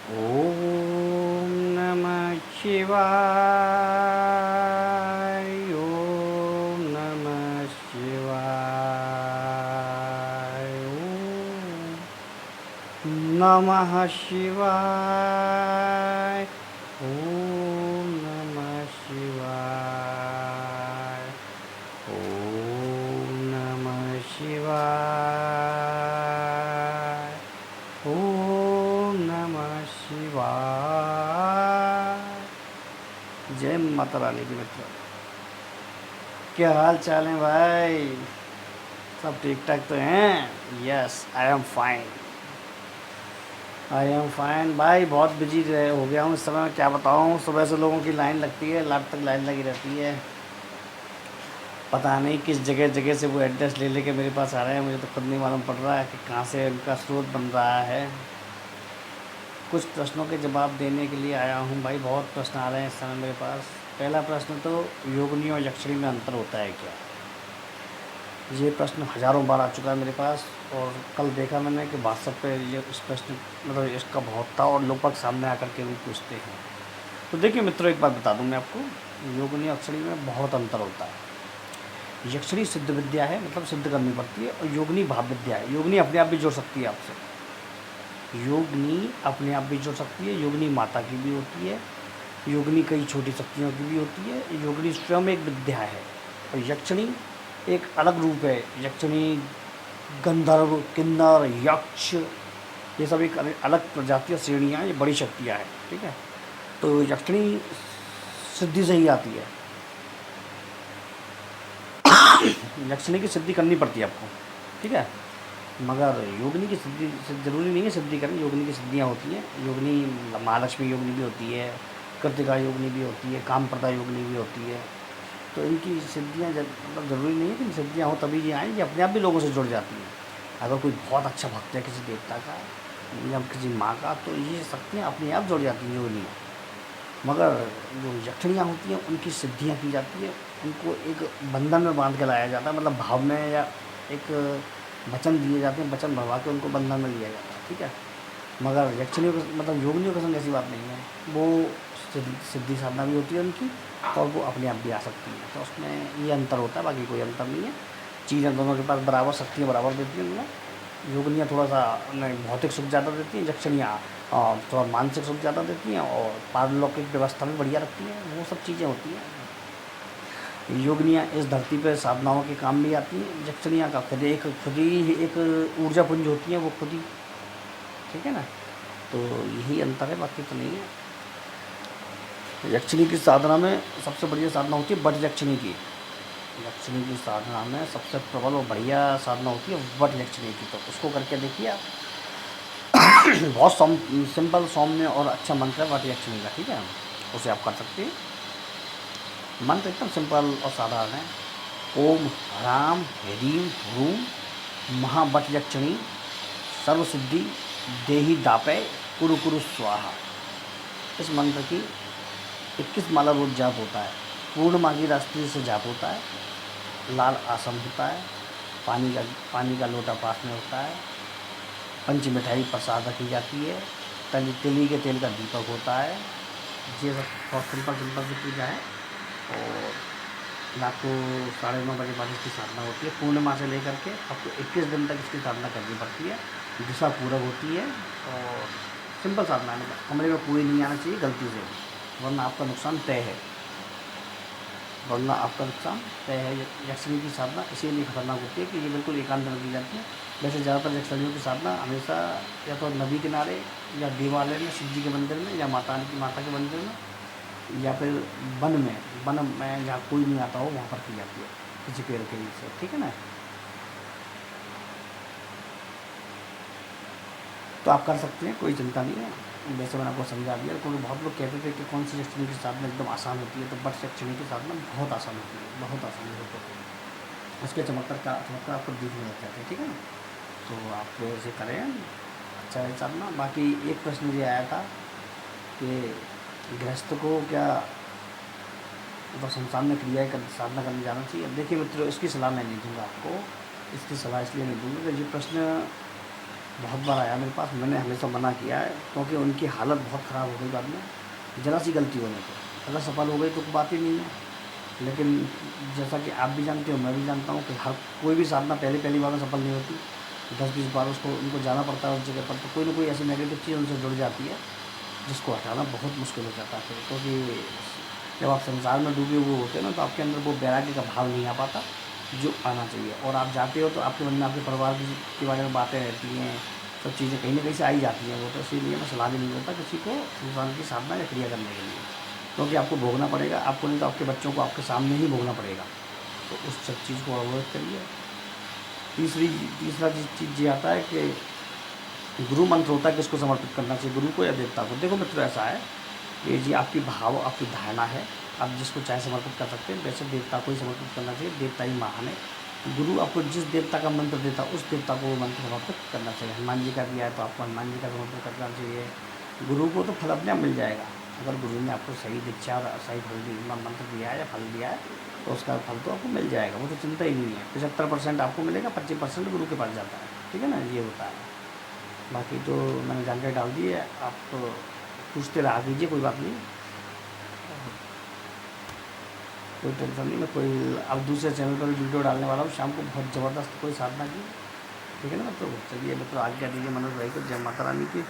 ओम नमः शिवाय। ओम नमः शिवाय। ओम नमः शिवाय। ओम नमः शिवाय। ओम नमः शिवाय। ओम नमः शिवाय। जय माता रानी की मित्र। क्या हाल चाल है भाई? सब ठीक ठाक तो हैं? Yes, I am fine. I am fine भाई। बहुत बिजी हो गया हूँ इस समय, क्या बताऊँ। सुबह से लोगों की लाइन लगती है, लाट तक लाइन लगी रहती है। पता नहीं किस जगह जगह से वो एड्रेस ले लेके मेरे पास आ रहे हैं, मुझे तो खुद नहीं मालूम पड़ रहा है कि कहाँ से उनका स्रोत बन रहा है। कुछ प्रश्नों के जवाब देने के लिए आया हूँ भाई। बहुत प्रश्न आ रहे हैं इस समय मेरे पास। पहला प्रश्न तो, योगिनी और यक्षिणी में अंतर होता है क्या? ये प्रश्न हज़ारों बार आ चुका है मेरे पास। और कल देखा मैंने कि व्हाट्सएप पे ये इस प्रश्न मतलब इसका बहुत था, और लोग बाग सामने आकर के भी पूछते हैं। तो देखिए मित्रों, एक बात बता दूं मैं आपको। योगिनी और यक्षिणी में बहुत अंतर होता है। यक्षिणी सिद्ध विद्या है, मतलब सिद्ध करनी पड़ती है, और योगिनी भाव विद्या है। योगिनी अपने आप भी जुड़ सकती है आपसे। योगिनी अपने आप भी जुड़ सकती है। योगिनी माता की भी होती है। योगिनी कई छोटी शक्तियों की भी होती है। योगिनी स्वयं एक विद्या है। और यक्षिणी एक अलग रूप है। यक्षिणी, गंधर्व, किन्नर, यक्ष, ये सब एक अलग प्रजाति और श्रेणियाँ, ये बड़ी शक्तियाँ हैं। ठीक है। तो यक्षिणी सिद्धि से ही आती है। यक्षिणी की सिद्धि करनी पड़ती है आपको। ठीक है। मगर योगिनी की सिद्धि ज़रूरी नहीं है सिद्धि करनी। योगिनी की सिद्धियाँ होती हैं। योगिनी, महालक्ष्मी योगिनी भी होती है, कृतिका योगिनी भी होती है, कामप्रदा योगिनी भी होती है। तो इनकी सिद्धियाँ मतलब ज़रूरी नहीं है कि सिद्धियाँ हो तभी ये आएँ, ये अपने आप भी लोगों से जुड़ जाती हैं। अगर कोई बहुत अच्छा भक्त है किसी देवता का या किसी माँ का, तो ये शक्तियाँ अपने आप जुड़ जाती हैं योगिनी। मगर जो यक्षिणियाँ होती हैं, उनकी सिद्धियाँ की जाती है। उनको एक बंधन में बांध के लाया जाता है, मतलब भाव में, या एक वचन दिए जाते हैं, वचन भरवा के उनको बंधन में लिया जाता है। ठीक है। मगर यक्षिणियों के मतलब योगिनियों के संग ऐसी बात नहीं है। वो सिद्धि साधना भी होती है उनकी, और वो अपने आप भी आ सकती हैं। तो उसमें ये अंतर होता है, बाकी कोई अंतर नहीं है। चीज़ें दोनों के पास बराबर, शक्तियाँ बराबर देती हैं उनमें। योगिनियाँ थोड़ा सा उन्हें भौतिक सुख ज़्यादा देती हैं, यक्षिणियाँ थोड़ा मानसिक सुख ज़्यादा देती हैं, और पारलौकिक व्यवस्था भी बढ़िया रखती हैं। वो सब चीज़ें होती हैं। योगिनियाँ इस धरती पर साधनाओं के काम भी आती हैं। यक्षिणियाँ का खुद ही एक ऊर्जा पुंज होती है, वो खुद ही। ठीक है ना। तो यही अंतर है, बाकी तो नहीं है। यक्षिणी की साधना में सबसे बढ़िया साधना होती है वट यक्षिणी की। यक्षिणी की साधना में सबसे प्रबल और बढ़िया साधना होती है वट यक्षिणी की। तो उसको करके देखिए आप। बहुत सिंपल, सौम्य और अच्छा मंत्र है वट यक्षिणी का। ठीक है। उसे आप कर सकते हैं। मंत्र एकदम सिंपल और साधारण है। ओम ह्राम ह्रीम ह्रूम महावट यक्षिणी सर्वसिद्धि देही दापय कुरु कुरु स्वाहा। इस मंत्र की 21 माला रोज जाप होता है। पूर्णिमा की रात्रि से जाप होता है। लाल आसन होता है। पानी का लोटा पास में होता है। पंच मिठाई प्रसाद रखी जाती है। तिली के तेल का दीपक होता है। ये सब बहुत सिंपल सिंपल सी पूजा है। और रात को 9:30 बजे बाद इसकी साधना होती है। पूर्णिमा से लेकर के आपको 21 दिन तक इसकी साधना करनी पड़ती है। दिशा पूरब होती है। और सिंपल साधना है, मतलब कमरे में कोई नहीं आना चाहिए गलती से, वरना आपका नुकसान तय है। वरना आपका नुकसान तय है। यक्षिणी की साधना इसीलिए खतरनाक होती है कि ये बिल्कुल एकांत में की जाती है। वैसे ज़्यादातर यक्षिणियों की साधना हमेशा या तो नदी किनारे, या देवालय में शिव जी के मंदिर में, या माता के मंदिर में, या फिर वन में जहाँ कोई नहीं आता हो वहाँ पर की जाती है, किसी पेड़ के नीचे। ठीक है ना। तो आप कर सकते हैं, कोई चिंता नहीं है। वैसे मैंने आपको समझा दिया, क्योंकि बहुत लोग कहते थे कि कौन सी यक्षिणी की साधना एकदम आसान होती है। तो वट यक्षिणी की साधना बहुत आसान होती है, बहुत आसान होती है। उसके चमत्कार आपको दिखने लग जाते हैं। ठीक है ना। तो आप ऐसे करें, अच्छा है साधना। बाकी एक प्रश्न ये आया था कि गृहस्थ को क्या मतलब संसार में साधना करने जाना चाहिए। देखिए मित्रों, इसकी सलाह मैं नहीं दूंगा आपको। इसकी सलाह इसलिए नहीं दूंगा कि ये प्रश्न बहुत बार आया मेरे पास, मैंने हमेशा मना किया है क्योंकि उनकी हालत बहुत ख़राब हो गई बाद में, ज़रा सी गलती होने पर। अगर सफल हो गई तो बात ही नहीं है, लेकिन जैसा कि आप भी जानते हो, मैं भी जानता हूँ कि हर कोई भी साधना पहली पहली बार में सफल नहीं होती। 10-20 बार उसको उनको जाना पड़ता है उस जगह पर, तो कोई ना कोई ऐसी नेगेटिव चीज़ उनसे जुड़ जाती है जिसको हटाना बहुत मुश्किल हो जाता है फिर। क्योंकि जब आप संसार में डूबे हुए होते हैं ना, तो आपके अंदर वो वैराग्य का भाव नहीं आ पाता जो आना चाहिए। और आप जाते हो तो आपके मन में आपके परिवार के बारे में बातें रहती हैं, सब चीज़ें कहीं ना कहीं से आई जाती हैं। वो तो इसीलिए मैं सलाह भी नहीं देता किसी को इंसान की साधना या क्रिया करने के लिए, क्योंकि आपको भोगना पड़ेगा, आपको नहीं तो आपके बच्चों को आपके सामने ही भोगना पड़ेगा। तो उस सब चीज़ को अवॉइड करिए। तीसरा चीज़ ये आता है कि गुरु मंत्र होता है किसको समर्पित करना चाहिए, गुरु को या देवता को। देखो मित्र, ऐसा है कि जी आपकी भाव, आपकी धारणा है, आप जिसको चाहे समर्पित कर सकते हैं। वैसे देवता को ही समर्पित करना चाहिए, देवता ही महान है। गुरु आपको जिस देवता का मंत्र देता है उस देवता को वो मंत्र समर्पित करना चाहिए। हनुमान जी का दिया है तो आपको हनुमान जी का समर्पित करना चाहिए। गुरु को तो फल अपने आप मिल जाएगा। अगर गुरु ने आपको सही दीक्षा और सही फल मंत्र दिया है या फल दिया है तो उसका फल तो आपको मिल जाएगा, वो तो चिंता ही नहीं है। 75% आपको मिलेगा, 25% गुरु के पास जाता है। ठीक है ना, ये होता है। बाकी तो मैंने जानकारी डाल दी है, आप तो पूछते रहा कीजिए, कोई बात नहीं, कोई टेंशन नहीं। मैं कोई अब दूसरे चैनल पर वीडियो डालने वाला हूँ शाम को, बहुत ज़बरदस्त कोई साधना की। ठीक है ना, तो चलिए मित्रों, आज्ञा दीजिए मनोज भाई को। जय माता रानी की।